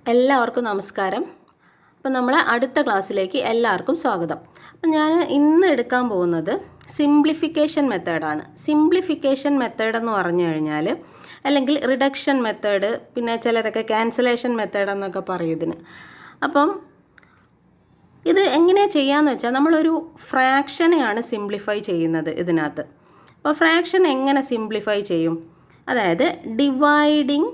എല്ലാവർക്കും നമസ്കാരം. അപ്പോൾ നമ്മൾ അടുത്ത ക്ലാസ്സിലേക്ക് എല്ലാവർക്കും സ്വാഗതം. അപ്പോൾ ഞാൻ ഇന്ന് എടുക്കാൻ പോകുന്നത് സിംപ്ലിഫിക്കേഷൻ മെത്തേഡാണ്. സിംപ്ലിഫിക്കേഷൻ മെത്തേഡ് എന്ന് പറഞ്ഞു കഴിഞ്ഞാൽ, അല്ലെങ്കിൽ റിഡക്ഷൻ മെത്തേഡ്, പിന്നെ ചിലരൊക്കെ ക്യാൻസലേഷൻ മെത്തേഡ് എന്നൊക്കെ പറയും ഇതിന്. അപ്പം ഇത് എങ്ങനെയാണ് ചെയ്യാമെന്ന് വെച്ചാൽ, നമ്മളൊരു ഫ്രാക്ഷനെയാണ് സിംപ്ലിഫൈ ചെയ്യുന്നത് ഇതിനകത്ത്. അപ്പോൾ ഫ്രാക്ഷൻ എങ്ങനെ സിംപ്ലിഫൈ ചെയ്യും? അതായത് ഡിവൈഡിങ്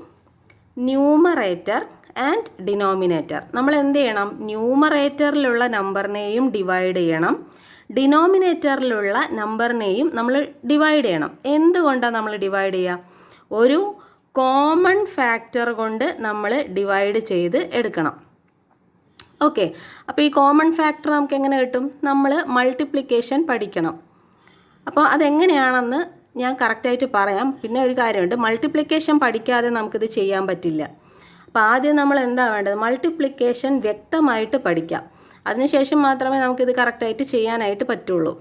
ന്യൂമറേറ്റർ ആൻഡ് ഡിനോമിനേറ്റർ. നമ്മൾ എന്ത് ചെയ്യണം? ന്യൂമറേറ്ററിലുള്ള നമ്പറിനെയും ഡിവൈഡ് ചെയ്യണം, ഡിനോമിനേറ്ററിലുള്ള നമ്പറിനെയും നമ്മൾ ഡിവൈഡ് ചെയ്യണം. എന്തുകൊണ്ടാണ് നമ്മൾ ഡിവൈഡ് ചെയ്യുക? ഒരു കോമൺ ഫാക്ടർ കൊണ്ട് നമ്മൾ ഡിവൈഡ് ചെയ്ത് എടുക്കണം. ഓക്കെ, അപ്പോൾ ഈ കോമൺ ഫാക്ടർ നമുക്ക് എങ്ങനെ കിട്ടും? നമ്മൾ മൾട്ടിപ്ലിക്കേഷൻ പഠിക്കണം. അപ്പോൾ അതെങ്ങനെയാണെന്ന് ഞാൻ കറക്റ്റായിട്ട് പറയാം. പിന്നെ ഒരു കാര്യമുണ്ട്, മൾട്ടിപ്ലിക്കേഷൻ പഠിക്കാതെ നമുക്കിത് ചെയ്യാൻ പറ്റില്ല. അപ്പോൾ ആദ്യം നമ്മൾ എന്താ വേണ്ടത്? മൾട്ടിപ്ലിക്കേഷൻ വ്യക്തമായിട്ട് പഠിക്കാം. അതിനുശേഷം മാത്രമേ നമുക്കിത് കറക്റ്റായിട്ട് ചെയ്യാനായിട്ട് പറ്റുള്ളൂ.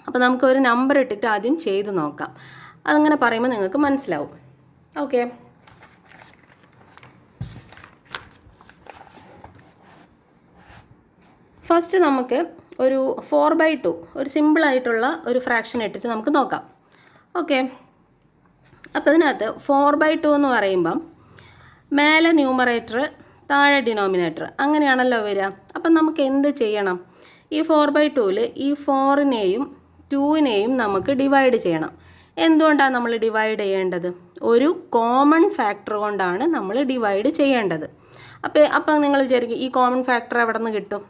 അപ്പോൾ നമുക്കൊരു നമ്പർ ഇട്ടിട്ട് ആദ്യം ചെയ്ത് നോക്കാം. അതങ്ങനെ പറയുമ്പോൾ നിങ്ങൾക്ക് മനസ്സിലാവും. ഓക്കെ, ഫസ്റ്റ് നമുക്ക് ഒരു 4/2 ഒരു സിമ്പിളായിട്ടുള്ള ഒരു ഫ്രാക്ഷൻ ഇട്ടിട്ട് നമുക്ക് നോക്കാം. ഓക്കെ, അപ്പോൾ ഇതിനകത്ത് 4/2 എന്ന് പറയുമ്പം മേലെ ന്യൂമറേറ്റർ താഴെ ഡിനോമിനേറ്റർ അങ്ങനെയാണല്ലോ വരിക. അപ്പം നമുക്ക് എന്ത് ചെയ്യണം? ഈ 4/2-ൽ ഈ 4-നെയും 2-നെയും നമുക്ക് ഡിവൈഡ് ചെയ്യണം. എന്തുകൊണ്ടാണ് നമ്മൾ ഡിവൈഡ് ചെയ്യേണ്ടത്? ഒരു കോമൺ ഫാക്ടർ കൊണ്ടാണ് നമ്മൾ ഡിവൈഡ് ചെയ്യേണ്ടത്. അപ്പം നിങ്ങൾ വിചാരിക്കും, ഈ കോമൺ ഫാക്ടർ എവിടെ നിന്ന് കിട്ടും?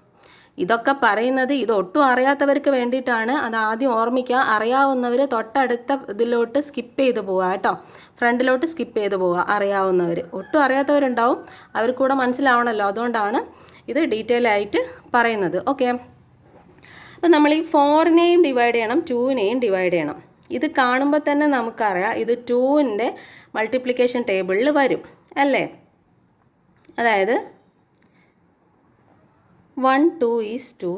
ഇതൊക്കെ പറയുന്നത് ഇതൊട്ടും അറിയാത്തവർക്ക് വേണ്ടിയിട്ടാണ്. അത് ആദ്യം ഓർമ്മിക്കുക. അറിയാവുന്നവർ തൊട്ടടുത്ത ഇതിലോട്ട് സ്കിപ്പ് ചെയ്ത് പോവുക കേട്ടോ, ഫ്രണ്ടിലോട്ട് സ്കിപ്പ് ചെയ്ത് പോവുക. അറിയാവുന്നവർ, ഒട്ടും അറിയാത്തവരുണ്ടാവും, അവർക്ക് കൂടെ മനസ്സിലാവണമല്ലോ, അതുകൊണ്ടാണ് ഇത് ഡീറ്റെയിൽ ആയിട്ട് പറയുന്നത്. ഓക്കെ, അപ്പോൾ നമ്മൾ ഈ 4-നെയും ഡിവൈഡ് ചെയ്യണം, 2-നെയും ഡിവൈഡ് ചെയ്യണം. ഇത് കാണുമ്പോൾ തന്നെ നമുക്കറിയാം ഇത് 2-ൻ്റെ മൾട്ടിപ്ലിക്കേഷൻ ടേബിളിൽ വരും അല്ലേ? അതായത് 1 2 is 2,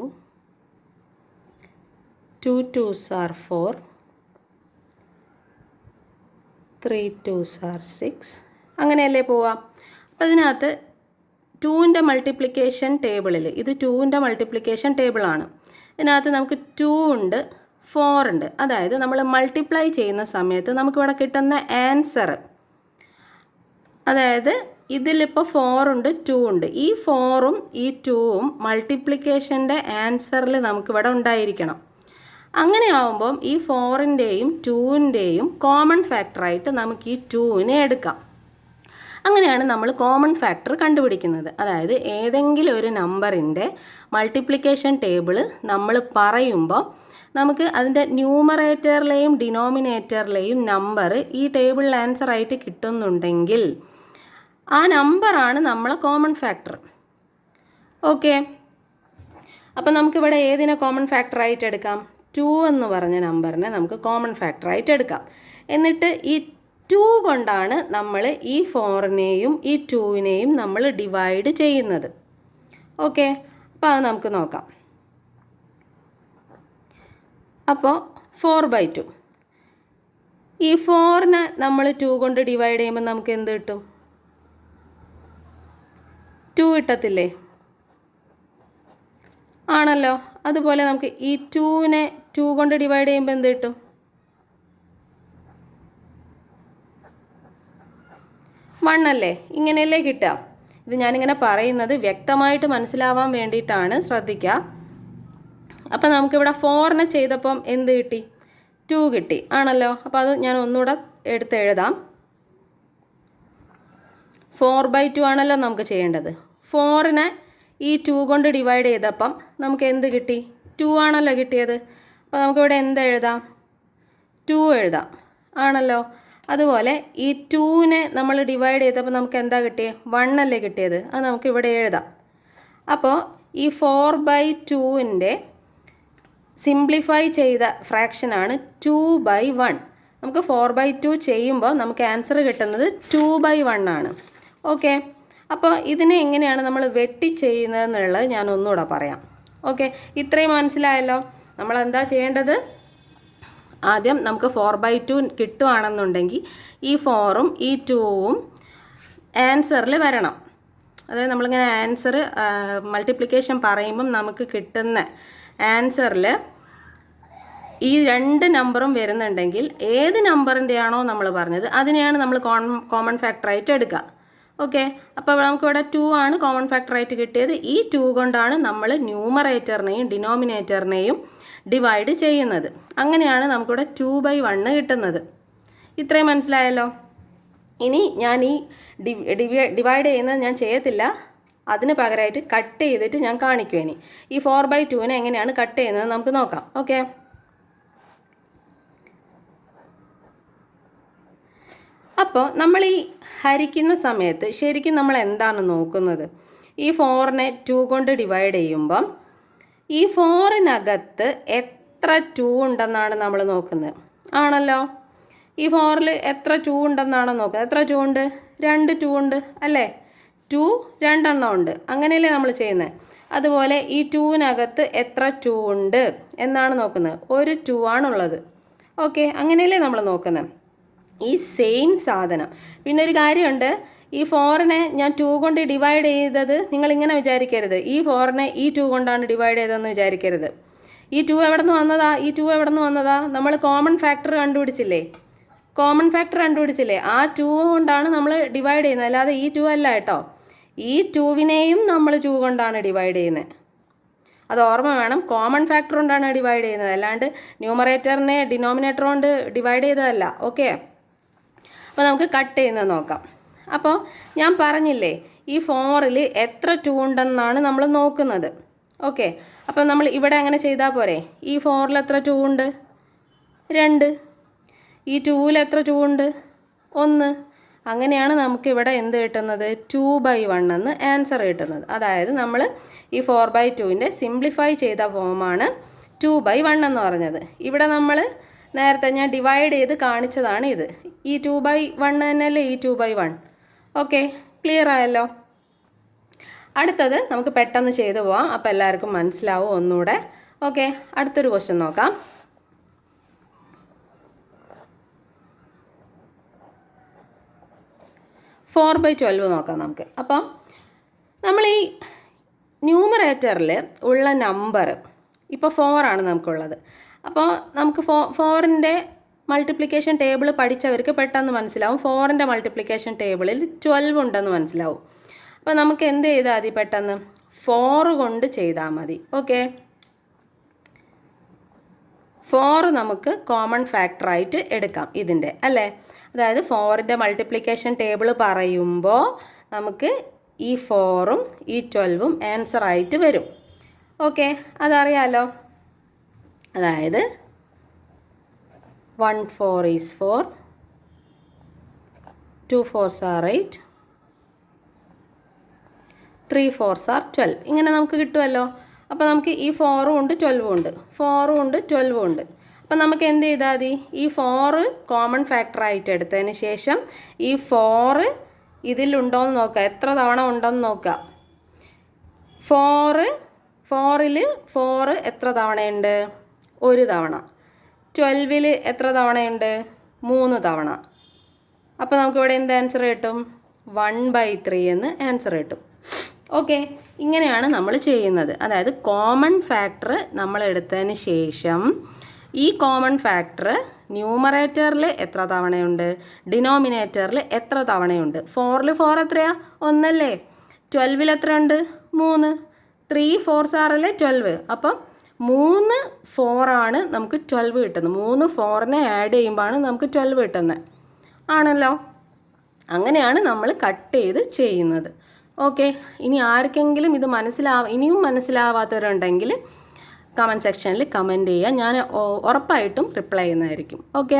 2 2s are 4, 3 2s are 6, അങ്ങനെയല്ലേ പോവാം. അപ്പോൾ ഇതിനകത്ത് 2-ൻ്റെ മൾട്ടിപ്ലിക്കേഷൻ ടേബിളിൽ, ഇത് 2-ൻ്റെ മൾട്ടിപ്ലിക്കേഷൻ ടേബിളാണ്. ഇതിനകത്ത് നമുക്ക് 2 ഉണ്ട്, 4 ഉണ്ട്. അതായത് നമ്മൾ മൾട്ടിപ്ലൈ ചെയ്യുന്ന സമയത്ത് നമുക്കിവിടെ കിട്ടുന്ന ആൻസർ, അതായത് ഇതിലിപ്പോൾ 4 ഉണ്ട്, 2 ഉണ്ട്. ഈ 4-ഉം ഈ 2-ഉം മൾട്ടിപ്ലിക്കേഷൻ്റെ ആൻസറിൽ നമുക്കിവിടെ ഉണ്ടായിരിക്കണം. അങ്ങനെ ആവുമ്പം ഈ 4-ൻ്റെയും 2-ൻ്റെയും കോമൺ ഫാക്ടറായിട്ട് നമുക്ക് ഈ 2-നെ എടുക്കാം. അങ്ങനെയാണ് നമ്മൾ കോമൺ ഫാക്ടർ കണ്ടുപിടിക്കുന്നത്. അതായത് ഏതെങ്കിലും ഒരു നമ്പറിൻ്റെ മൾട്ടിപ്ലിക്കേഷൻ ടേബിൾ നമ്മൾ പറയുമ്പോൾ നമുക്ക് അതിൻ്റെ ന്യൂമറേറ്ററിലെയും ഡിനോമിനേറ്ററിലെയും നമ്പർ ഈ ടേബിളിൽ ആൻസറായിട്ട് കിട്ടുന്നുണ്ടെങ്കിൽ ആ നമ്പറാണ് നമ്മളെ കോമൺ ഫാക്ടർ. ഓക്കെ, അപ്പം നമുക്കിവിടെ ഏതിനെ കോമൺ ഫാക്ടറായിട്ട് എടുക്കാം? 2 എന്ന് പറഞ്ഞ നമ്പറിനെ നമുക്ക് കോമൺ ഫാക്ടറായിട്ട് എടുക്കാം. എന്നിട്ട് ഈ 2 കൊണ്ടാണ് നമ്മൾ ഈ 4-നെയും ഈ 2-നെയും നമ്മൾ ഡിവൈഡ് ചെയ്യുന്നത്. ഓക്കെ, അപ്പോൾ അത് നമുക്ക് നോക്കാം. അപ്പോൾ 4/2, ഈ 4-നെ നമ്മൾ 2 കൊണ്ട് ഡിവൈഡ് ചെയ്യുമ്പോൾ നമുക്ക് എന്ത് കിട്ടും? 2 കിട്ടത്തില്ലേ? ആണല്ലോ. അതുപോലെ നമുക്ക് ഈ 2-നെ 2 കൊണ്ട് ഡിവൈഡ് ചെയ്യുമ്പോൾ എന്ത് കിട്ടും? 1 അല്ലേ? ഇങ്ങനെയല്ലേ കിട്ടുക. ഇത് ഞാനിങ്ങനെ പറയുന്നത് വ്യക്തമായിട്ട് മനസ്സിലാവാൻ വേണ്ടിയിട്ടാണ്, ശ്രദ്ധിക്കുക. അപ്പം നമുക്കിവിടെ 4-നെ ചെയ്തപ്പം എന്ത് കിട്ടി? 2 കിട്ടി, ആണല്ലോ. അപ്പോൾ അത് ഞാൻ ഒന്നുകൂടെ എടുത്ത് എഴുതാം. 4/2 ആണല്ലോ നമുക്ക് ചെയ്യേണ്ടത്. 4-നെ ഈ 2 കൊണ്ട് ഡിവൈഡ് ചെയ്തപ്പം നമുക്ക് എന്ത് കിട്ടി? 2 ആണല്ലോ കിട്ടിയത്. അപ്പോൾ നമുക്കിവിടെ എന്ത് എഴുതാം? 2 എഴുതാം, ആണല്ലോ. അതുപോലെ ഈ 2-നെ നമ്മൾ ഡിവൈഡ് ചെയ്തപ്പോൾ നമുക്ക് എന്താ കിട്ടിയത്? 1 അല്ലേ കിട്ടിയത്. അത് നമുക്ക് ഇവിടെ എഴുതാം. അപ്പോൾ ഈ 4/2-ൻ്റെ സിംപ്ലിഫൈ ചെയ്ത ഫ്രാക്ഷനാണ് 2/1. നമുക്ക് 4/2 ചെയ്യുമ്പോൾ നമുക്ക് ആൻസർ കിട്ടുന്നത് 2/1 ആണ്. ഓക്കെ, അപ്പോൾ ഇതിനെ എങ്ങനെയാണ് നമ്മൾ വെട്ടി ചെയ്യുന്നതെന്നുള്ളത് ഞാൻ ഒന്നുകൂടെ പറയാം. ഓക്കെ, ഇത്രയും മനസ്സിലായല്ലോ. നമ്മൾ എന്താ ചെയ്യേണ്ടത്? ആദ്യം നമുക്ക് 4/2 കിട്ടുവാണെന്നുണ്ടെങ്കിൽ ഈ 4-ഉം ഈ 2-ഉം ആൻസറിൽ വരണം. അതായത് നമ്മളിങ്ങനെ ആൻസർ മൾട്ടിപ്ലിക്കേഷൻ പറയുമ്പം നമുക്ക് കിട്ടുന്ന ആൻസറിൽ ഈ 2 നമ്പറും വരുന്നുണ്ടെങ്കിൽ ഏത് നമ്പറിൻ്റെയാണോ നമ്മൾ പറഞ്ഞത് അതിനെയാണ് നമ്മൾ കോമൺ ഫാക്ടറായിട്ട് എടുക്കുക. ഓക്കെ, അപ്പോൾ നമുക്കിവിടെ 2 ആണ് കോമൺ ഫാക്ടറായിട്ട് കിട്ടിയത്. ഈ 2 കൊണ്ടാണ് നമ്മൾ ന്യൂമറേറ്ററിനെയും ഡിനോമിനേറ്ററിനെയും ഡിവൈഡ് ചെയ്യുന്നത്. അങ്ങനെയാണ് നമുക്കിവിടെ 2/1 കിട്ടുന്നത്. ഇത്രയും മനസ്സിലായല്ലോ. ഇനി ഞാൻ ഈ ഡിവൈഡ് ചെയ്യുന്നത് ഞാൻ ചെയ്യത്തില്ല, അതിന് പകരമായിട്ട് കട്ട് ചെയ്തിട്ട് ഞാൻ കാണിക്കും. ഇനി ഈ 4/2നെ എങ്ങനെയാണ് കട്ട് ചെയ്യുന്നത് നമുക്ക് നോക്കാം. ഓക്കെ, അപ്പോൾ നമ്മൾ ഈ ഹരിക്കുന്ന സമയത്ത് ശരിക്കും നമ്മൾ എന്താണ് നോക്കുന്നത്? ഈ 4നെ 2 കൊണ്ട് ഡിവൈഡ് ചെയ്യുമ്പം ഈ 4-നകത്ത് എത്ര 2 ഉണ്ടെന്നാണ് നമ്മൾ നോക്കുന്നത്, ആണല്ലോ. ഈ 4ൽ എത്ര 2 ഉണ്ടെന്നാണോ നോക്കുന്നത്? എത്ര 2 ഉണ്ട്? 2 2 ഉണ്ട് അല്ലേ? 2 2 ഉണ്ട്, അങ്ങനെയല്ലേ നമ്മൾ ചെയ്യുന്നത്. അതുപോലെ ഈ 2-നകത്ത് എത്ര 2 ഉണ്ട് എന്നാണ് നോക്കുന്നത്. ഒരു 2 ആണുള്ളത്. ഓക്കെ, അങ്ങനെയല്ലേ നമ്മൾ നോക്കുന്നത്. ഈ സെയിം സാധനം. പിന്നെ ഒരു കാര്യമുണ്ട്, ഈ 4നെ ഞാൻ 2 കൊണ്ട് ഡിവൈഡ് ചെയ്തത് നിങ്ങളിങ്ങനെ വിചാരിക്കരുത്, ഈ 4നെ ഈ 2 കൊണ്ടാണ് ഡിവൈഡ് ചെയ്തതെന്ന് വിചാരിക്കരുത്. ഈ 2 എവിടെ നിന്ന് വന്നതാ? ഈ 2 എവിടെ നിന്ന് വന്നതാ? നമ്മൾ കോമൺ ഫാക്ടർ കണ്ടുപിടിച്ചില്ലേ? ആ 2 കൊണ്ടാണ് നമ്മൾ ഡിവൈഡ് ചെയ്യുന്നത്, അല്ലാതെ ഈ 2 അല്ല കേട്ടോ. ഈ 2വിനെയും നമ്മൾ 2 കൊണ്ടാണ് ഡിവൈഡ് ചെയ്യുന്നത്. അത് ഓർമ്മ വേണം. കോമൺ ഫാക്ടർ കൊണ്ടാണ് ഡിവൈഡ് ചെയ്യുന്നത്, അല്ലാണ്ട് ന്യൂമറേറ്ററിനെ ഡിനോമിനേറ്റർ കൊണ്ട് ഡിവൈഡ് ചെയ്തതല്ല. ഓക്കെ, അപ്പോൾ നമുക്ക് കട്ട് ചെയ്യുന്നത് നോക്കാം. അപ്പോൾ ഞാൻ പറഞ്ഞില്ലേ, ഈ 4ൽ എത്ര 2 ഉണ്ടെന്നാണ് നമ്മൾ നോക്കുന്നത്. ഓക്കെ, അപ്പോൾ നമ്മൾ ഇവിടെ അങ്ങനെ ചെയ്താൽ പോരെ? ഈ 4ൽ എത്ര 2 ഉണ്ട്? 2. ഈ 2ൽ എത്ര 2 ഉണ്ട്? 1. അങ്ങനെയാണ് നമുക്കിവിടെ എന്ത് കിട്ടുന്നത്? 2/1 എന്ന് ആൻസർ കിട്ടുന്നത്. അതായത് നമ്മൾ ഈ 4/2ൻ്റെ സിംപ്ലിഫൈ ചെയ്ത ഫോമാണ് 2/1 എന്ന് പറഞ്ഞത്. ഇവിടെ നമ്മൾ നേരത്തെ ഞാൻ ഡിവൈഡ് ചെയ്ത് കാണിച്ചതാണ് ഇത്. ഈ 2/1 തന്നെയല്ലേ ഈ 2/1. ഓക്കെ, ക്ലിയർ ആയല്ലോ. അടുത്തത് നമുക്ക് പെട്ടെന്ന് ചെയ്തു പോവാം, അപ്പോൾ എല്ലാവർക്കും മനസ്സിലാവും ഒന്നുകൂടെ. ഓക്കെ, അടുത്തൊരു ക്വസ്റ്റ്യൻ നോക്കാം. ഫോർ 4/12 നോക്കാം നമുക്ക്. അപ്പം നമ്മൾ ഈ ന്യൂമറേറ്ററിൽ ഉള്ള നമ്പർ ഇപ്പോൾ 4 ആണ് നമുക്കുള്ളത്. അപ്പോൾ നമുക്ക് 4ൻ്റെ മൾട്ടിപ്ലിക്കേഷൻ ടേബിൾ പഠിച്ചവർക്ക് പെട്ടെന്ന് മനസ്സിലാവും. 4ൻ്റെ മൾട്ടിപ്ലിക്കേഷൻ ടേബിളിൽ 12 ഉണ്ടെന്ന് മനസ്സിലാവും. അപ്പോൾ നമുക്ക് എന്ത് ചെയ്താൽ മതി? പെട്ടെന്ന് 4 കൊണ്ട് ചെയ്താൽ മതി. ഓക്കെ, 4 നമുക്ക് കോമൺ ഫാക്ടറായിട്ട് എടുക്കാം ഇതിൻ്റെ, അല്ലേ? അതായത് 4ൻ്റെ മൾട്ടിപ്ലിക്കേഷൻ ടേബിൾ പറയുമ്പോൾ നമുക്ക് ഈ 4ഉം ഈ 12ഉം ആൻസറായിട്ട് വരും. ഓക്കെ, അതറിയാലോ. അതായത് 1 4 is 4, 2 4s are 8, 3 4s are 12. ഇങ്ങനെ നമുക്ക് കിട്ടുമല്ലോ. അപ്പോൾ നമുക്ക് ഈ 4ഉം ഉണ്ട് 12ഉം ഉണ്ട്, 4ഉം ഉണ്ട് 12ഉം ഉണ്ട്. അപ്പം നമുക്ക് എന്ത് ചെയ്താൽ മതി? ഈ 4 കോമൺ ഫാക്ടറായിട്ട് എടുത്തതിന് ശേഷം ഈ 4 ഇതിലുണ്ടോയെന്ന് നോക്കുക, എത്ര തവണ ഉണ്ടെന്ന് നോക്കുക. 4ൽ 4 എത്ര തവണയുണ്ട്? 1 തവണ. 12ൽ എത്ര തവണയുണ്ട്? 3 തവണ. അപ്പോൾ നമുക്കിവിടെ എന്ത് ആൻസർ കിട്ടും? 1/3 എന്ന് ആൻസർ കിട്ടും. ഓക്കെ, ഇങ്ങനെയാണ് നമ്മൾ ചെയ്യുന്നത്. അതായത് കോമൺ ഫാക്ടർ നമ്മൾ എടുത്തതിന് ശേഷം ഈ കോമൺ ഫാക്ടർ ന്യൂമറേറ്ററിൽ എത്ര തവണയുണ്ട്, ഡിനോമിനേറ്ററിൽ എത്ര തവണയുണ്ട്. 4ൽ 4 എത്രയാ? 1 അല്ലേ? 12ൽ എത്രയുണ്ട്? 3. 3 4s are 12. അപ്പം 3 4 ആണ് നമുക്ക് 12 കിട്ടുന്നത്. 3 4നെ ആഡ് ചെയ്യുമ്പോഴാണ് നമുക്ക് 12 കിട്ടുന്നത്, ആണല്ലോ. അങ്ങനെയാണ് നമ്മൾ കട്ട് ചെയ്ത് ചെയ്യുന്നത്. ഓക്കെ, ഇനി ആർക്കെങ്കിലും ഇത് ഇനിയും മനസ്സിലാവാത്തവരുണ്ടെങ്കിൽ കമൻറ്റ് സെക്ഷനിൽ കമൻറ്റ് ചെയ്യുക, ഞാൻ ഉറപ്പായിട്ടും റിപ്ലൈ ചെയ്യുന്നതായിരിക്കും. ഓക്കെ,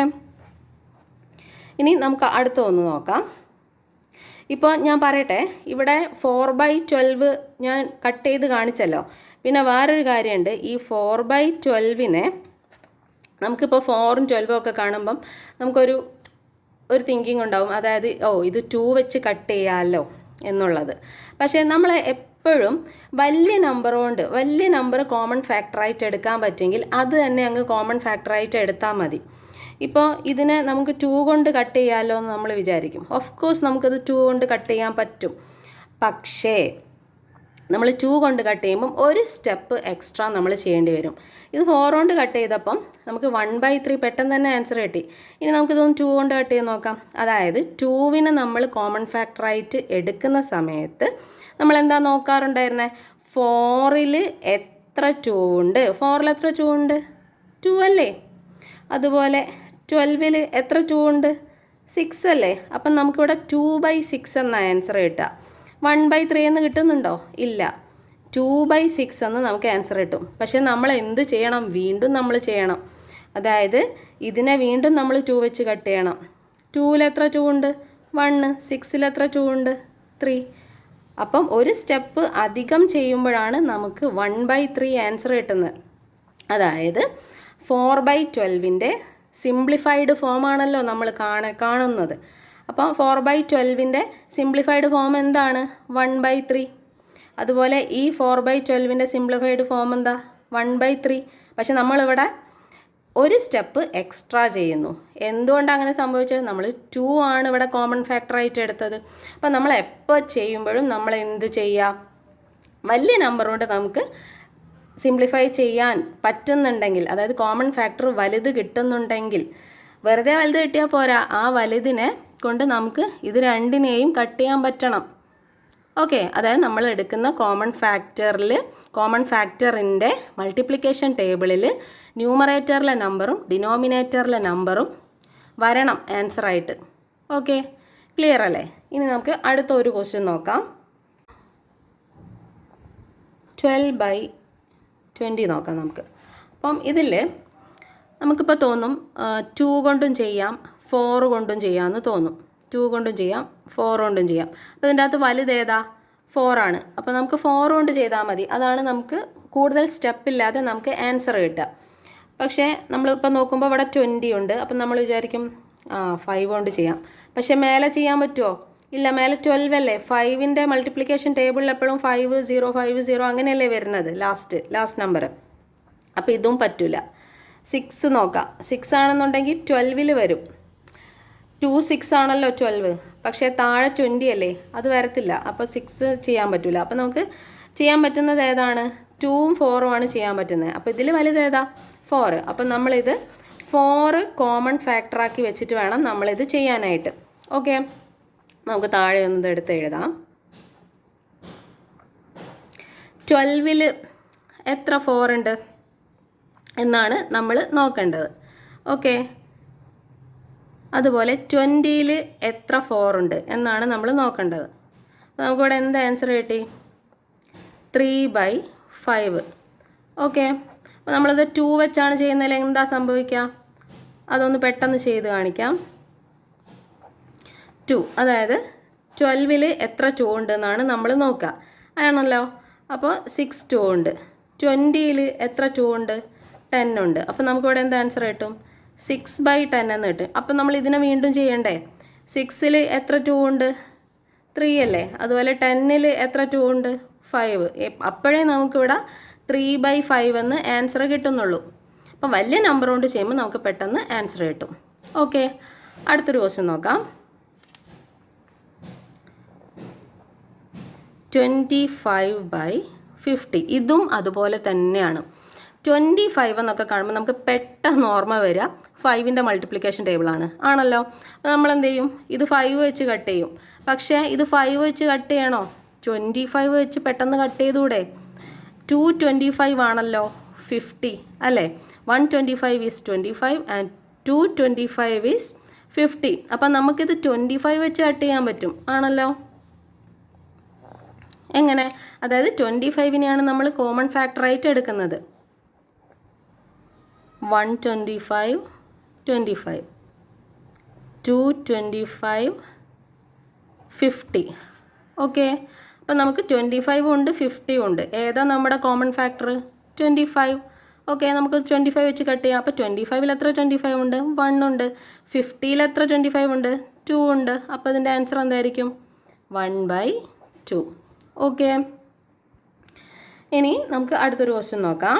ഇനി നമുക്ക് അടുത്ത ഒന്ന് നോക്കാം. ഇപ്പോൾ ഞാൻ പറയട്ടെ, ഇവിടെ 4/12 ഞാൻ കട്ട് ചെയ്ത് കാണിച്ചല്ലോ. പിന്നെ വേറൊരു കാര്യമുണ്ട്, ഈ 4/12നെ നമുക്കിപ്പോൾ 4ഉം 12ഉം ഒക്കെ കാണുമ്പം നമുക്കൊരു തിങ്കിങ് ഉണ്ടാവും, അതായത് ഇത് 2 വെച്ച് കട്ട് ചെയ്യാമല്ലോ എന്നുള്ളത്. പക്ഷേ നമ്മൾ എപ്പോഴും വലിയ നമ്പർ കോമൺ ഫാക്ടറായിട്ട് എടുക്കാൻ പറ്റുമെങ്കിൽ അത് തന്നെ അങ്ങ് കോമൺ ഫാക്ടറായിട്ട് എടുത്താൽ മതി. ഇപ്പോൾ ഇതിനെ നമുക്ക് 2 കൊണ്ട് കട്ട് ചെയ്യാമല്ലോ എന്ന് നമ്മൾ വിചാരിക്കും. ഓഫ് കോഴ്സ് നമുക്കത് 2 കൊണ്ട് കട്ട് ചെയ്യാൻ പറ്റും. പക്ഷേ നമ്മൾ 2 കൊണ്ട് കട്ട് ചെയ്യുമ്പം ഒരു സ്റ്റെപ്പ് എക്സ്ട്രാ നമ്മൾ ചെയ്യേണ്ടി വരും. ഇത് 4 കൊണ്ട് കട്ട് ചെയ്തപ്പം നമുക്ക് 1/3 പെട്ടെന്ന് തന്നെ ആൻസർ കിട്ടി. ഇനി നമുക്കിതൊന്ന് 2 കൊണ്ട് കട്ട് ചെയ്ത് നോക്കാം. അതായത് 2വിനെ നമ്മൾ കോമൺ ഫാക്ടറായിട്ട് എടുക്കുന്ന സമയത്ത് നമ്മൾ എന്താ നോക്കാറുണ്ടായിരുന്നത്? 4ൽ എത്ര 2 ഉണ്ട്? 4ൽ എത്ര 2 ഉണ്ട്? 2 അല്ലേ? അതുപോലെ 12ൽ എത്ര 2 ഉണ്ട്? 6 അല്ലേ? അപ്പം നമുക്കിവിടെ 2/6 എന്ന ആൻസർ കിട്ടുക. 1/3 എന്ന് കിട്ടുന്നുണ്ടോ? ഇല്ല. 2/6 എന്ന് നമുക്ക് ആൻസർ കിട്ടും. പക്ഷെ നമ്മൾ എന്ത് ചെയ്യണം? വീണ്ടും നമ്മൾ ചെയ്യണം. അതായത് ഇതിനെ വീണ്ടും നമ്മൾ 2 വെച്ച് കട്ട് ചെയ്യണം. 2ൽ എത്ര 2 ഉണ്ട്? 1. 6ൽ എത്ര 2 ഉണ്ട്? 3. അപ്പം ഒരു സ്റ്റെപ്പ് അധികം ചെയ്യുമ്പോഴാണ് നമുക്ക് 1/3 ആൻസർ കിട്ടുന്നത്. അതായത് 4/12ൻ്റെ സിംപ്ലിഫൈഡ് ഫോമാണല്ലോ നമ്മൾ കാണുന്നത്. അപ്പോൾ 4/12ൻ്റെ സിംപ്ലിഫൈഡ് ഫോം എന്താണ്? 1/3. അതുപോലെ ഈ 4/12ൻ്റെ സിംപ്ലിഫൈഡ് ഫോം എന്താ? 1/3. പക്ഷെ നമ്മളിവിടെ ഒരു സ്റ്റെപ്പ് എക്സ്ട്രാ ചെയ്യുന്നു. എന്തുകൊണ്ടാണ് അങ്ങനെ സംഭവിച്ചത്? നമ്മൾ 2 ആണ് ഇവിടെ കോമൺ ഫാക്ടറായിട്ട് എടുത്തത്. അപ്പോൾ നമ്മൾ എപ്പോൾ ചെയ്യുമ്പോഴും നമ്മൾ എന്ത് ചെയ്യുക? വലിയ നമ്പർ കൊണ്ട് നമുക്ക് സിംപ്ലിഫൈ ചെയ്യാൻ പറ്റുന്നുണ്ടെങ്കിൽ, അതായത് കോമൺ ഫാക്ടർ വലുത് കിട്ടുന്നുണ്ടെങ്കിൽ, വെറുതെ വലുത് കിട്ടിയാൽ പോരാ, ആ വലുതിനെ കൊണ്ട് നമുക്ക് ഇത് രണ്ടിനെയും കട്ട് ചെയ്യാൻ പറ്റണം. ഓക്കെ, അതായത് നമ്മൾ എടുക്കുന്ന കോമൺ ഫാക്ടറിൻ്റെ മൾട്ടിപ്ലിക്കേഷൻ ടേബിളിൽ ന്യൂമറേറ്ററിലെ നമ്പറും ഡിനോമിനേറ്ററിലെ നമ്പറും വരണം ആൻസറായിട്ട്. ഓക്കെ, ക്ലിയർ അല്ലേ? ഇനി നമുക്ക് അടുത്ത ഒരു ക്വസ്റ്റ്യൻ നോക്കാം. 12/20 നോക്കാം നമുക്ക്. അപ്പം ഇതിൽ നമുക്കിപ്പോൾ തോന്നും 2 കൊണ്ടും ചെയ്യാം, 4 കൊണ്ടും ചെയ്യാമെന്ന് തോന്നും. 2 കൊണ്ടും ചെയ്യാം, 4 കൊണ്ടും ചെയ്യാം. അപ്പോൾ ഇതിൻ്റെ അകത്ത് വലുതേതാ? 4 ആണ്. അപ്പോൾ നമുക്ക് 4 കൊണ്ട് ചെയ്താൽ മതി. അതാണ് നമുക്ക് കൂടുതൽ സ്റ്റെപ്പില്ലാതെ നമുക്ക് ആൻസർ കിട്ടുക. പക്ഷേ നമ്മളിപ്പോൾ നോക്കുമ്പോൾ ഇവിടെ 20 ഉണ്ട്. അപ്പം നമ്മൾ വിചാരിക്കും 5 കൊണ്ട് ചെയ്യാം. പക്ഷേ മേലെ ചെയ്യാൻ പറ്റുമോ? ഇല്ല, മേലെ 12 അല്ലേ? 5ൻ്റെ മൾട്ടിപ്ലിക്കേഷൻ ടേബിളിൽ എപ്പോഴും 5 0 5 0 അങ്ങനെയല്ലേ വരുന്നത്, ലാസ്റ്റ് നമ്പർ. അപ്പോൾ ഇതും പറ്റില്ല. 6 നോക്കാം. 6 ആണെന്നുണ്ടെങ്കിൽ 12ൽ വരും. 2 6 ആണല്ലോ 12. പക്ഷേ താഴെ 20 അല്ലേ? അത് വരത്തില്ല. അപ്പോൾ 6 ചെയ്യാൻ പറ്റില്ല. അപ്പോൾ നമുക്ക് ചെയ്യാൻ പറ്റുന്നത് ഏതാണ്? 2ഉം 4ഉം ആണ് ചെയ്യാൻ പറ്റുന്നത്. അപ്പോൾ ഇതിൽ വലുതേതാ? 4. അപ്പം നമ്മളിത് 4 കോമൺ ഫാക്ടറാക്കി വെച്ചിട്ട് വേണം നമ്മളിത് ചെയ്യാനായിട്ട്. ഓക്കെ, നമുക്ക് താഴെ ഒന്നത് എടുത്ത് എഴുതാം. 12ൽ എത്ര 4 ഉണ്ട് എന്നാണ് നമ്മൾ നോക്കേണ്ടത്. ഓക്കെ, അതുപോലെ 20ൽ എത്ര 4 ഉണ്ട് എന്നാണ് നമ്മൾ നോക്കേണ്ടത്. അപ്പോൾ നമുക്കിവിടെ എന്ത് ആൻസർ കിട്ടി? 3/5. ഓക്കെ, അപ്പോൾ നമ്മളിത് 2 വെച്ചാണ് ചെയ്യുന്നതിൽ എന്താ സംഭവിക്കുക? അതൊന്ന് പെട്ടെന്ന് ചെയ്ത് കാണിക്കാം. 2, അതായത് 12ൽ എത്ര 2 ഉണ്ട് എന്നാണ് നമ്മൾ നോക്കുക. ആണല്ലോ. അപ്പോൾ 6 2 ഉണ്ട്. 20ൽ എത്ര 2 ഉണ്ട്? 10 ഉണ്ട്. അപ്പോൾ നമുക്കിവിടെ എന്താ ആൻസർ കിട്ടും? 6/10 എന്ന് കിട്ടും. അപ്പം നമ്മൾ ഇതിനെ വീണ്ടും ചെയ്യണ്ടേ? 6ൽ എത്ര 2 ഉണ്ട്? 3 അല്ലേ? അതുപോലെ 10ൽ എത്ര 2 ഉണ്ട്? 5. അപ്പോഴേ നമുക്കിവിടെ 3/5 എന്ന് ആൻസർ കിട്ടുന്നുള്ളൂ. അപ്പം വലിയ നമ്പർ കൊണ്ട് ചെയ്യുമ്പോൾ നമുക്ക് പെട്ടെന്ന് ആൻസർ കിട്ടും. ഓക്കെ, അടുത്തൊരു ക്വസ്റ്റ്യൻ നോക്കാം. 25/50. ഇതും അതുപോലെ തന്നെയാണ്. 25 എന്നൊക്കെ കാണുമ്പോൾ നമുക്ക് പെട്ടെന്ന് ഓർമ്മ വരിക 5ൻ്റെ മൾട്ടിപ്ലിക്കേഷൻ ടേബിളാണ്. ആണല്ലോ. അപ്പോൾ നമ്മൾ എന്ത് ചെയ്യും? ഇത് 5 വെച്ച് കട്ട് ചെയ്യും. പക്ഷേ ഇത് 5 വെച്ച് കട്ട് ചെയ്യണോ? 25 വെച്ച് പെട്ടെന്ന് കട്ട് ചെയ്തുകൂടെ? 225 ആണല്ലോ 50 അല്ലേ? 125 ഈസ് 25 ആൻഡ് 225 ഈസ് 50. അപ്പം നമുക്കിത് 25 വെച്ച് കട്ട് ചെയ്യാൻ പറ്റും. ആണല്ലോ. എങ്ങനെ? അതായത് 25നെയാണ് നമ്മൾ കോമൺ ഫാക്ടറായിട്ട് എടുക്കുന്നത്. 125 25 225 50. ഓക്കെ, അപ്പം നമുക്ക് 25 ഉണ്ട് 50 ഉണ്ട്. ഏതാ നമ്മുടെ കോമൺ ഫാക്ടർ? 25. ഓക്കെ, നമുക്ക് 25 വെച്ച് കട്ട് ചെയ്യാം. അപ്പോൾ 25ൽ എത്ര 25 ഉണ്ട്? 1 ഉണ്ട്. 50ൽ എത്ര 25 ഉണ്ട്? 2 ഉണ്ട്. അപ്പോൾ ഇതിൻ്റെ ആൻസർ എന്തായിരിക്കും? 1/2. ഓക്കെ, ഇനി നമുക്ക് അടുത്തൊരു ക്വസ്റ്റ്യൻ നോക്കാം.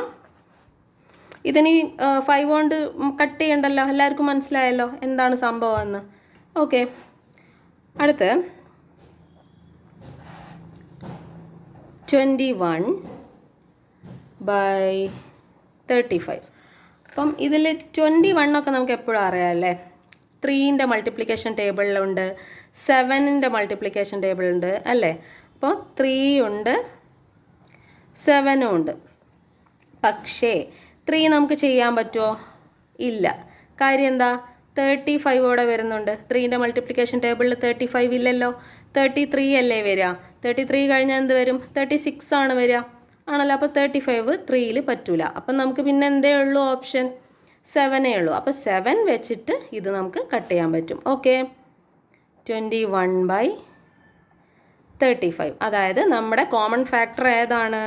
ഇതിനി 5 കൊണ്ട് കട്ട് ചെയ്യണ്ടല്ലോ, എല്ലാവർക്കും മനസ്സിലായല്ലോ എന്താണ് സംഭവം എന്ന്. ഓക്കെ, അടുത്ത് 21/35. അപ്പം ഇതിൽ 21 നമുക്ക് എപ്പോഴും അറിയാമല്ലേ. 3ൻ്റെ മൾട്ടിപ്ലിക്കേഷൻ ടേബിളിലുണ്ട്, 7ൻ്റെ മൾട്ടിപ്ലിക്കേഷൻ ടേബിളുണ്ട് അല്ലേ. അപ്പോൾ 3 ഉണ്ട്, 7 ഉണ്ട്. പക്ഷേ 3 നമുക്ക് ചെയ്യാൻ പറ്റുമോ? ഇല്ല. കാര്യം എന്താ? 35 ഇവിടെ വരുന്നുണ്ട്. 3ൻ്റെ മൾട്ടിപ്ലിക്കേഷൻ ടേബിളിൽ 35 ഇല്ലല്ലോ. 33 അല്ലേ വരിക. 33 കഴിഞ്ഞാൽ എന്ത് വരും? 36 ആണ് വരിക ആണല്ലോ. അപ്പോൾ 35 3ൽ പറ്റൂല. അപ്പം നമുക്ക് പിന്നെ എന്തേ ഉള്ളൂ? ഓപ്ഷൻ 7 ഉള്ളൂ. അപ്പോൾ 7 വെച്ചിട്ട് ഇത് നമുക്ക് കട്ട് ചെയ്യാൻ പറ്റും. ഓക്കെ, 21/35. അതായത് നമ്മുടെ കോമൺ ഫാക്ടർ ഏതാണ്?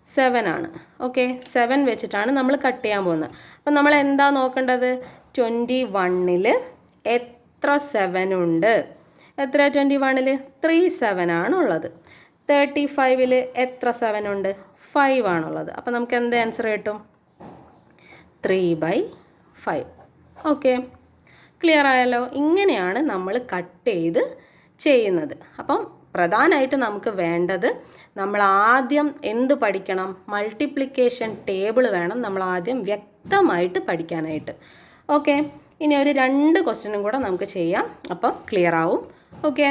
7 ആണ്. ഓക്കെ, 7 വെച്ചിട്ടാണ് നമ്മൾ കട്ട് ചെയ്യാൻ പോകുന്നത്. അപ്പം നമ്മൾ എന്താ നോക്കേണ്ടത്? 21ൽ എത്ര 7 ഉണ്ട്? എത്ര 21ൽ? 3 7 ആണുള്ളത്. 35ൽ എത്ര 7 ഉണ്ട്? 5 ആണുള്ളത്. അപ്പം നമുക്ക് എന്ത് ആൻസർ കിട്ടും? 3/5. ഓക്കെ, ക്ലിയർ ആയല്ലോ. ഇങ്ങനെയാണ് നമ്മൾ കട്ട് ചെയ്ത് ചെയ്യുന്നത്. അപ്പം പ്രധാനമായിട്ട് നമുക്ക് വേണ്ടത്, നമ്മൾ ആദ്യം എന്ത് പഠിക്കണം? മൾട്ടിപ്ലിക്കേഷൻ ടേബിൾ വേണം നമ്മൾ ആദ്യം വ്യക്തമായിട്ട് പഠിക്കാനായിട്ട്. ഓക്കെ, ഇനി ഒരു 2 ക്വസ്റ്റ്യനും കൂടെ നമുക്ക് ചെയ്യാം. അപ്പം ക്ലിയർ ആവും. ഓക്കെ,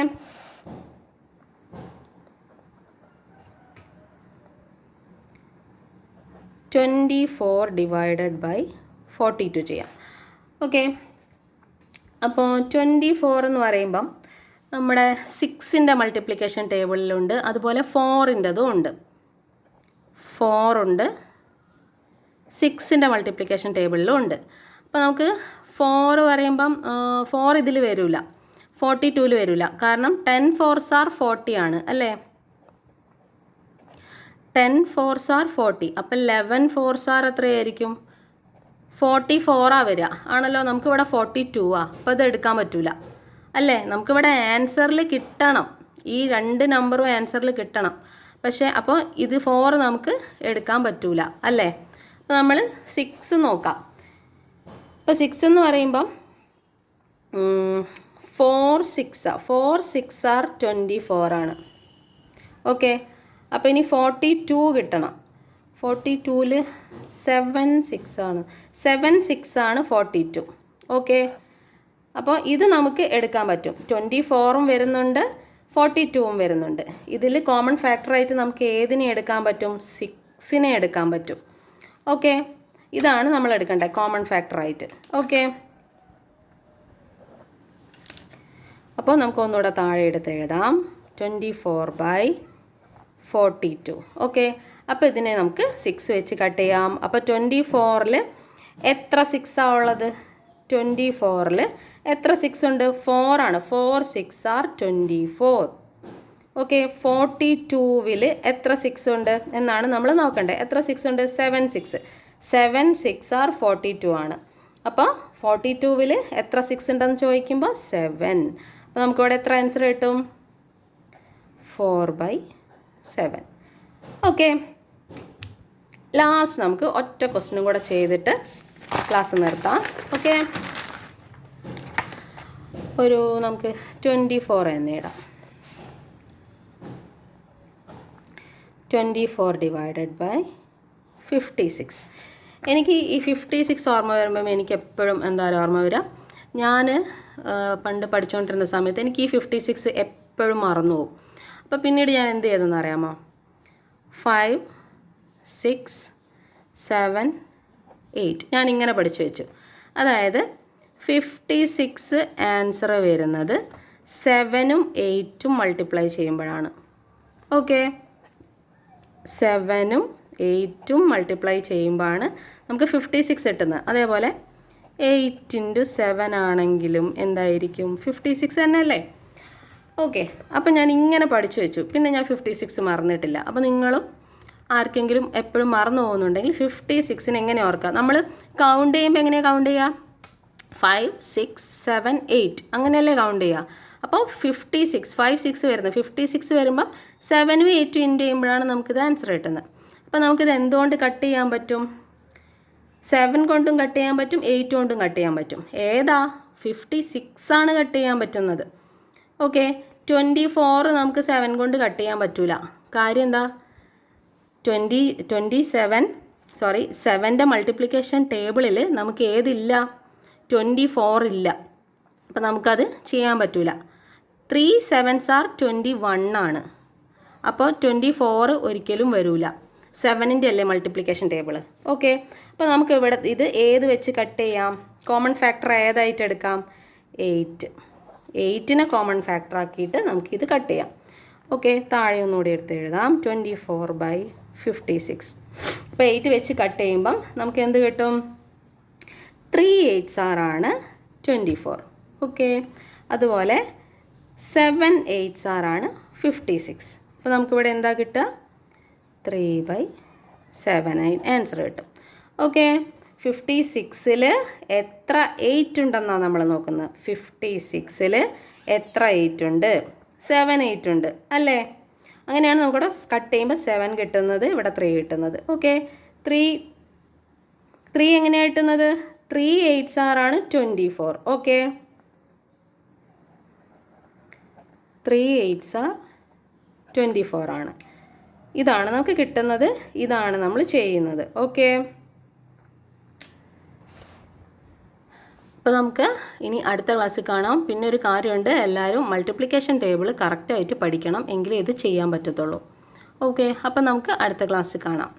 (24/42) ചെയ്യാം. ഓക്കെ, അപ്പോൾ 24 എന്ന് പറയുമ്പം നമ്മുടെ 6ൻ്റെ മൾട്ടിപ്ലിക്കേഷൻ ടേബിളിലുണ്ട്, അതുപോലെ 4ൻ്റെതും ഉണ്ട്. 4 ഉണ്ട്, 6ൻ്റെ മൾട്ടിപ്ലിക്കേഷൻ ടേബിളിലും ഉണ്ട്. അപ്പോൾ നമുക്ക് 4 പറയുമ്പം 4 ഇതിൽ വരില്ല, 42ൽ വരില്ല. കാരണം 10 4s are 40 ആണ് അല്ലേ. 10 4s are 40. അപ്പം 11 4s are എത്രയായിരിക്കും? 44 വരിക ആണല്ലോ. നമുക്കിവിടെ 42 അപ്പോൾ ഇത് എടുക്കാൻ പറ്റില്ല അല്ലേ. നമുക്കിവിടെ ആൻസറിൽ കിട്ടണം, ഈ 2 നമ്പറും ആൻസറിൽ കിട്ടണം. പക്ഷേ അപ്പോൾ ഇത് 4 നമുക്ക് എടുക്കാൻ പറ്റില്ല അല്ലേ. അപ്പോൾ നമ്മൾ 6 നോക്കാം. അപ്പോൾ 6 എന്ന് പറയുമ്പം 4 6 are 24 ആണ്. ഓക്കെ, അപ്പോൾ ഇനി 42 കിട്ടണം. 42ൽ 7 6 ആണ്. 7 6 ആണ് 42. ഓക്കെ, അപ്പോൾ ഇത് നമുക്ക് എടുക്കാൻ പറ്റും. 24ഉം വരുന്നുണ്ട്, 42ഉം വരുന്നുണ്ട്. ഇതിൽ കോമൺ ഫാക്ടറായിട്ട് നമുക്ക് ഏതിനെ എടുക്കാൻ പറ്റും? 6നെ എടുക്കാൻ പറ്റും. ഓക്കെ, ഇതാണ് നമ്മൾ എടുക്കേണ്ടത് കോമൺ ഫാക്ടറായിട്ട്. ഓക്കെ, അപ്പോൾ നമുക്ക് ഒന്നുകൂടെ താഴെ എടുത്ത് എഴുതാം, 24/42. ഓക്കെ, അപ്പോൾ ഇതിനെ നമുക്ക് 6 വെച്ച് കട്ട് ചെയ്യാം. അപ്പോൾ 24ൽ എത്ര 6 ഉള്ളത്? 24ൽ എത്ര 6 ഉണ്ട്? 4 ആണ്. 4 6 are 24. ഓക്കെ, 42ൽ എത്ര 6 ഉണ്ട് എന്നാണ് നമ്മൾ നോക്കേണ്ടത്. എത്ര 6 ഉണ്ട്? 7 6. 7 6 are 42 ആണ്. അപ്പോൾ 42ൽ എത്ര 6 ഉണ്ടെന്ന് ചോദിക്കുമ്പോൾ 7. അപ്പോൾ നമുക്കിവിടെ എത്ര ആൻസർ കിട്ടും? 4/7. ഓക്കെ, ലാസ്റ്റ് നമുക്ക് ഒറ്റ ക്വസ്റ്റ്യനും കൂടെ ചെയ്തിട്ട് ക്ലാസ് നിർത്താം. ഓക്കെ, നമുക്ക് 24 തന്നെ ഇടാം. 24/56. എനിക്ക് ഈ 56 ഓർമ്മ വരുമ്പം എനിക്ക് എപ്പോഴും എന്തായാലും ഓർമ്മ വരിക, ഞാൻ പണ്ട് പഠിച്ചുകൊണ്ടിരുന്ന സമയത്ത് എനിക്ക് ഈ 56 എപ്പോഴും മറന്നു പോകും. അപ്പോൾ പിന്നീട് ഞാൻ എന്ത് ചെയ്തെന്ന് അറിയാമോ? 5 6 7 8 ഞാൻ ഇങ്ങനെ പഠിച്ചു വെച്ചു. അതായത് 56 ആൻസർ വരുന്നത് 7ഉം 8ഉം മൾട്ടിപ്ലൈ ചെയ്യുമ്പോഴാണ്. ഓക്കെ, 7ഉം 8ഉം മൾട്ടിപ്ലൈ ചെയ്യുമ്പോഴാണ് നമുക്ക് 56 കിട്ടുന്നത്. അതേപോലെ 8 × 7 ആണെങ്കിലും എന്തായിരിക്കും? 56 തന്നെയല്ലേ. ഓക്കെ, അപ്പം ഞാൻ ഇങ്ങനെ പഠിച്ചു വെച്ചു. പിന്നെ ഞാൻ 56 മറന്നിട്ടില്ല. അപ്പോൾ നിങ്ങളും ആർക്കെങ്കിലും എപ്പോഴും മറന്നു പോകുന്നുണ്ടെങ്കിൽ 56നെ എങ്ങനെ ഓർക്കുക? നമ്മൾ കൗണ്ട് ചെയ്യുമ്പോൾ എങ്ങനെയാണ് കൗണ്ട് ചെയ്യുക? 5 6 7 8 അങ്ങനെയല്ലേ കൗണ്ട് ചെയ്യുക. അപ്പോൾ 56 5 6 വരുന്നത് 56 വരുമ്പം 7ഉം 8ഉം ഇൻറ്റു ചെയ്യുമ്പോഴാണ് നമുക്കിത് ആൻസർ കിട്ടുന്നത്. അപ്പോൾ നമുക്കിത് എന്തുകൊണ്ട് കട്ട് ചെയ്യാൻ പറ്റും? 7 കൊണ്ടും കട്ട് ചെയ്യാൻ പറ്റും, 8 കൊണ്ടും കട്ട് ചെയ്യാൻ പറ്റും. ഏതാ? 56 ആണ് കട്ട് ചെയ്യാൻ പറ്റുന്നത്. ഓക്കെ, 24 നമുക്ക് 7 കൊണ്ട് കട്ട് ചെയ്യാൻ പറ്റില്ല. കാര്യം എന്താ, 7ൻ്റെ മൾട്ടിപ്ലിക്കേഷൻ ടേബിളിൽ നമുക്ക് ഏതില്ല, 24 ഇല്ല. അപ്പം നമുക്കത് ചെയ്യാൻ പറ്റില്ല. 3 7s are 21 ആണ്. അപ്പോൾ 24 ഒരിക്കലും വരില്ല. 7ൻ്റെ അല്ലേ മൾട്ടിപ്ലിക്കേഷൻ ടേബിൾ. ഓക്കെ, അപ്പോൾ നമുക്ക് ഇവിടെ ഇത് ഏത് വെച്ച് കട്ട് ചെയ്യാം? കോമൺ ഫാക്ടർ ഏതായിട്ട് എടുക്കാം? 8നെ കോമൺ ഫാക്ടർ ആക്കിയിട്ട് നമുക്കിത് കട്ട് ചെയ്യാം. ഓക്കെ, താഴെ ഒന്നുകൂടി എടുത്ത് എഴുതാം. 24/56. അപ്പോൾ 8 വെച്ച് കട്ട് ചെയ്യുമ്പം നമുക്ക് എന്ത് കിട്ടും? 3 8s ആണ് 24. ഓക്കെ, അതുപോലെ 7 8s ആണ് 56. അപ്പോൾ നമുക്കിവിടെ എന്താ കിട്ടുക? 3/7 ആൻസർ കിട്ടും. ഓക്കെ, 56ൽ എത്ര 8 ഉണ്ടെന്നാണ് നമ്മൾ നോക്കുന്നത്. 56ൽ എത്ര 8 ഉണ്ട്? 7 8 ഉണ്ട് അല്ലേ? അങ്ങനെയാണ് നമുക്കിവിടെ കട്ട് ചെയ്യുമ്പോൾ 7 കിട്ടുന്നത്, ഇവിടെ 3 കിട്ടുന്നത്. ഓക്കെ, 3 എങ്ങനെയാണ് കിട്ടുന്നത്? 3 8s ആണ് 24. ഓക്കെ, 3 8s are 24 ആണ്. ഇതാണ് നമുക്ക് കിട്ടുന്നത്, ഇതാണ് നമ്മൾ ചെയ്യുന്നത്. ഓക്കെ, അപ്പോൾ നമുക്ക് ഇനി അടുത്ത ക്ലാസ്സിൽ കാണാം. പിന്നെ ഒരു കാര്യമുണ്ട്, എല്ലാവരും മൾട്ടിപ്ലിക്കേഷൻ ടേബിൾ കറക്റ്റായിട്ട് പഠിക്കണം, എങ്കിലേ ഇത് ചെയ്യാൻ പറ്റത്തുള്ളൂ. ഓക്കെ, അപ്പോൾ നമുക്ക് അടുത്ത ക്ലാസ്സിൽ കാണാം.